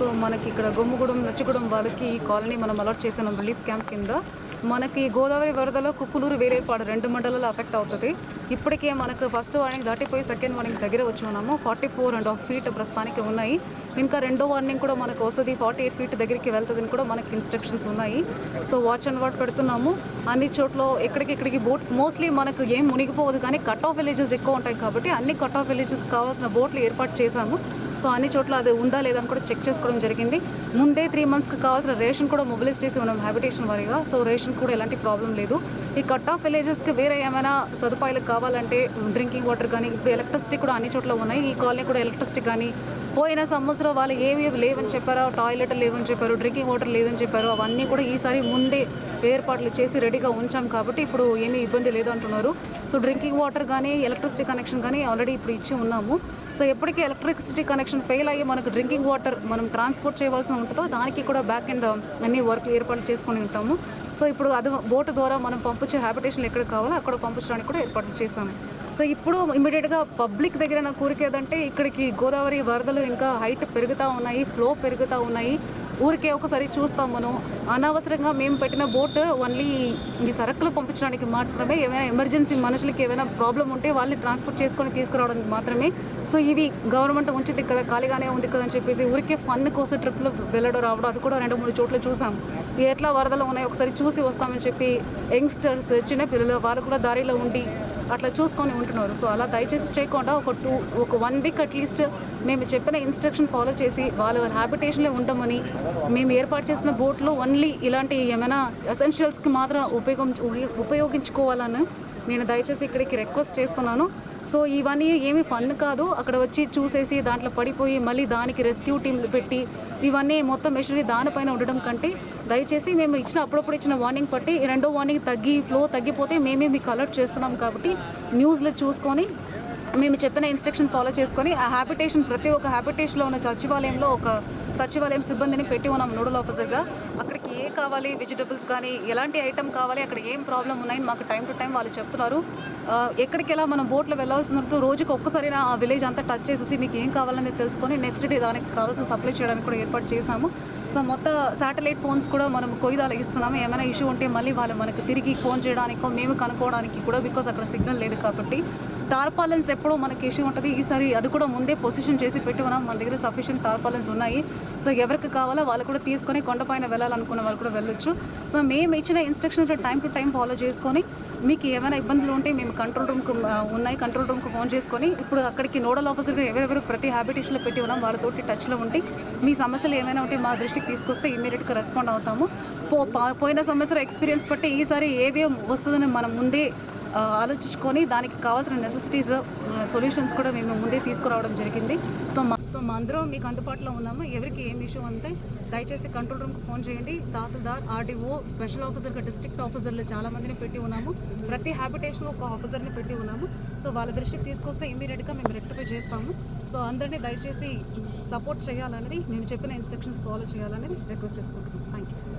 So మనకి ఇక్కడ గొమ్ముగూడెం నచ్చిగూడెం వాళ్ళకి ఈ కాలనీ మనం అలాట్ చేసాం రిలీఫ్ క్యాంప్ కింద. మనకి గోదావరి వరదలో కుక్కునూరు వేలేపాడు 2 మండలాలు అఫెక్ట్ అవుతుంది. ఇప్పటికే మనకు ఫస్ట్ వార్నింగ్ దాటిపోయి సెకండ్ వార్నింగ్ దగ్గర వచ్చి ఉన్నాము. 44.5 feet ప్రస్తుతానికి ఉన్నాయి. ఇంకా రెండో వార్నింగ్ కూడా మనకు వస్తుంది, 48 feet దగ్గరికి వెళ్తుందని కూడా మనకి ఇన్స్ట్రక్షన్స్ ఉన్నాయి. సో వాచ్ అండ్ వాట్ పెడుతున్నాము. అన్ని చోట్ల ఎక్కడికి బోట్ మోస్ట్లీ మనకు ఏం మునిగిపోవద్దు, కానీ కట్ ఆఫ్ విలేజెస్ ఎక్కువ ఉంటాయి కాబట్టి అన్ని కట్ ఆఫ్ విలేజెస్ కావాల్సిన బోట్లు ఏర్పాటు చేశాము. సో అన్ని చోట్ల అది ఉందా లేదా అని కూడా చెక్ చేసుకోవడం జరిగింది. ముందే 3 monthsకి కావాల్సిన రేషన్ కూడా మొబిలైజ్ చేసి ఉన్నాం హ్యాబిటేషన్ వారీగా. సో రేషన్ కూడా ఎలాంటి ప్రాబ్లం లేదు. ఈ కట్ ఆఫ్ విలేజెస్కి వేరే ఏమైనా సదుపాయాలు కావాలంటే డ్రింకింగ్ వాటర్ కానీ, ఇప్పుడు ఎలక్ట్రిసిటీ కూడా అన్ని చోట్ల ఉన్నాయి. ఈ కాలనీ కూడా ఎలక్ట్రిసిటీ కానీ, పోయిన సంవత్సరం వాళ్ళు ఏవి లేవని చెప్పారో, టాయిలెట్ లేవని చెప్పారు, డ్రింకింగ్ వాటర్ లేదని చెప్పారు, అవన్నీ కూడా ఈసారి ముందే ఏర్పాట్లు చేసి రెడీగా ఉంచాం కాబట్టి ఇప్పుడు ఏమీ ఇబ్బంది లేదు అంటున్నారు. సో డ్రింకింగ్ వాటర్ కానీ, ఎలక్ట్రిసిటీ కనెక్షన్ కానీ ఆల్రెడీ ఇప్పుడు ఇచ్చి ఉన్నాము. సో ఎప్పటికీ ఎలక్ట్రిసిటీ కనెక్షన్ ఫెయిల్ అయ్యి మనకు డ్రింకింగ్ వాటర్ మనం ట్రాన్స్పోర్ట్ చేయవలసి ఉంటుందో దానికి కూడా బ్యాక్ అండ్ అన్ని వర్క్ ఏర్పాట్లు చేసుకొని ఉంటాము. సో ఇప్పుడు అది బోటు ద్వారా మనం పంపించే హ్యాబిటేషన్లు ఎక్కడ కావాలో అక్కడ పంపించడానికి కూడా ఏర్పాట్లు చేశాము. సో ఇప్పుడు ఇమీడియట్గా పబ్లిక్ దగ్గర నా కోరిక ఏదంటే, ఇక్కడికి గోదావరి వరదలు ఇంకా హైట్ పెరుగుతూ ఉన్నాయి, ఫ్లో పెరుగుతూ ఉన్నాయి. ఊరికే ఒకసారి చూస్తాం మనం. అనవసరంగా మేము పెట్టిన బోట్ ఓన్లీ ఈ సరుకులు పంపించడానికి మాత్రమే, ఏమైనా ఎమర్జెన్సీ మనుషులకి ఏమైనా ప్రాబ్లం ఉంటే వాళ్ళని ట్రాన్స్పోర్ట్ చేసుకొని తీసుకురావడానికి మాత్రమే. సో ఇవి గవర్నమెంట్ ఉంచింది కదా, ఖాళీగానే ఉంది కదా అని చెప్పేసి ఊరికే ఫన్ కోసం ట్రిప్లో వెళ్ళడం రావడం, అది కూడా 2-3 చోట్ల చూసాం. ఎట్లా వరదలు ఉన్నాయి ఒకసారి చూసి వస్తామని చెప్పి యంగ్స్టర్స్, చిన్నపిల్లలు వాళ్ళు కూడా దారిలో ఉండి అట్లా చూసుకొని ఉంటున్నారు. సో అలా దయచేసి చేయకుండా ఒక 1 week అట్లీస్ట్ మేము చెప్పిన ఇన్స్ట్రక్షన్ ఫాలో చేసి వాళ్ళ హ్యాబిటేషన్లో ఉండమని, మేము ఏర్పాటు చేసిన బోట్లో ఓన్లీ ఇలాంటి ఏమైనా ఎసెన్షియల్స్కి మాత్రం ఉపయోగించుకోవాలని నేను దయచేసి ఇక్కడికి రిక్వెస్ట్ చేస్తున్నాను. సో ఇవన్నీ ఏమీ ఫన్ కాదు. అక్కడ వచ్చి చూసేసి దాంట్లో పడిపోయి మళ్ళీ దానికి రెస్క్యూ టీంలు పెట్టి ఇవన్నీ మొత్తం మెషినరీ దానిపైన ఉండడం కంటే, దయచేసి మేము అప్పుడప్పుడు ఇచ్చిన వార్నింగ్ బట్టి ఈ రెండో వార్నింగ్ ఫ్లో తగ్గిపోతే మేమే మీకు అలర్ట్ చేస్తున్నాం కాబట్టి న్యూస్లో చూసుకొని మేము చెప్పిన ఇన్స్ట్రక్షన్ ఫాలో చేసుకొని ఆ హ్యాబిటేషన్, ప్రతి ఒక్క హ్యాబిటేషన్లో ఉన్న సచివాలయంలో ఒక సచివాలయం సిబ్బందిని పెట్టి ఉన్నాం నోడల్ ఆఫీసర్గా. అక్కడికి ఏ కావాలి, వెజిటబుల్స్ కానీ ఎలాంటి ఐటమ్ కావాలి, అక్కడ ఏం ప్రాబ్లం ఉన్నాయని మాకు టైం టు టైం వాళ్ళు చెప్తున్నారు. ఎక్కడికి ఎలా మనం బోట్లో వెళ్ళాల్సి ఉంటుంది, రోజుకి ఒక్కసారి ఆ విలేజ్ అంతా టచ్ చేసేసి మీకు ఏం కావాలని తెలుసుకొని నెక్స్ట్ డే దానికి కావాల్సిన సప్లై చేయడానికి కూడా ఏర్పాటు చేశాము. సో మొత్తం శాటిలైట్ ఫోన్స్ కూడా మనం కొయ్యదాలు ఇస్తున్నాము. ఏమైనా ఇష్యూ ఉంటే మళ్ళీ వాళ్ళు మనకు తిరిగి ఫోన్ చేయడానికో మేము కనుక్కోవడానికి కూడా, బికాస్ అక్కడ సిగ్నల్ లేదు కాబట్టి. టార్పాలెన్స్ ఎప్పుడూ మనకి ఇష్యూ ఉంటుంది. ఈసారి అది కూడా ముందే పొజిషన్ చేసి పెట్టి ఉన్నాం. మన దగ్గర సఫిషియెంట్ టార్పాలెన్స్ ఉన్నాయి. సో ఎవరికి కావాలో వాళ్ళు కూడా తీసుకొని కొండపైన వెళ్ళాలనుకున్న వాళ్ళు కూడా వెళ్ళొచ్చు. సో మేము ఇచ్చిన instructions time to time follow చేసుకొని, మీకు ఏమైనా ఇబ్బందులు ఉంటే మేము కంట్రోల్ రూమ్కి ఫోన్ చేసుకొని, ఇప్పుడు అక్కడికి నోడల్ ఆఫీసర్గా ఎవరెవరు ప్రతి హ్యాబిటేషన్లో పెట్టి ఉన్నాం వాళ్ళతోటి టచ్లో ఉండి మీ సమస్యలు ఏమైనా ఉంటే మా దృష్టికి తీసుకొస్తే ఇమీడియట్గా రెస్పాండ్ అవుతాము. పోయిన సంవత్సరం ఎక్స్పీరియన్స్ బట్టి ఈసారి ఏవేం వస్తుందని మనం ముందే ఆలోచించుకొని దానికి కావాల్సిన నెసెసిటీస్, సొల్యూషన్స్ కూడా మేము ముందే తీసుకురావడం జరిగింది. సో మా అందరం మీకు అందుబాటులో ఉన్నాము. ఎవరికి ఏం ఇష్యూ ఉంటే దయచేసి కంట్రోల్ రూమ్కి ఫోన్ చేయండి. తహసీల్దార్, ఆర్డీఓ, స్పెషల్ ఆఫీసర్గా డిస్ట్రిక్ట్ ఆఫీసర్లు చాలామందిని పెట్టి ఉన్నాము. ప్రతి హ్యాబిటేషన్ ఒక ఆఫీసర్ని పెట్టి ఉన్నాము. సో వాళ్ళ దృష్టికి తీసుకొస్తే ఇమీడియట్గా మేము రెక్టిఫై చేస్తాము. సో అందరినీ దయచేసి సపోర్ట్ చేయాలనేది, మేము చెప్పిన ఇన్స్ట్రక్షన్స్ ఫాలో చేయాలనేది రిక్వెస్ట్ చేసుకుంటున్నాం. Thank you.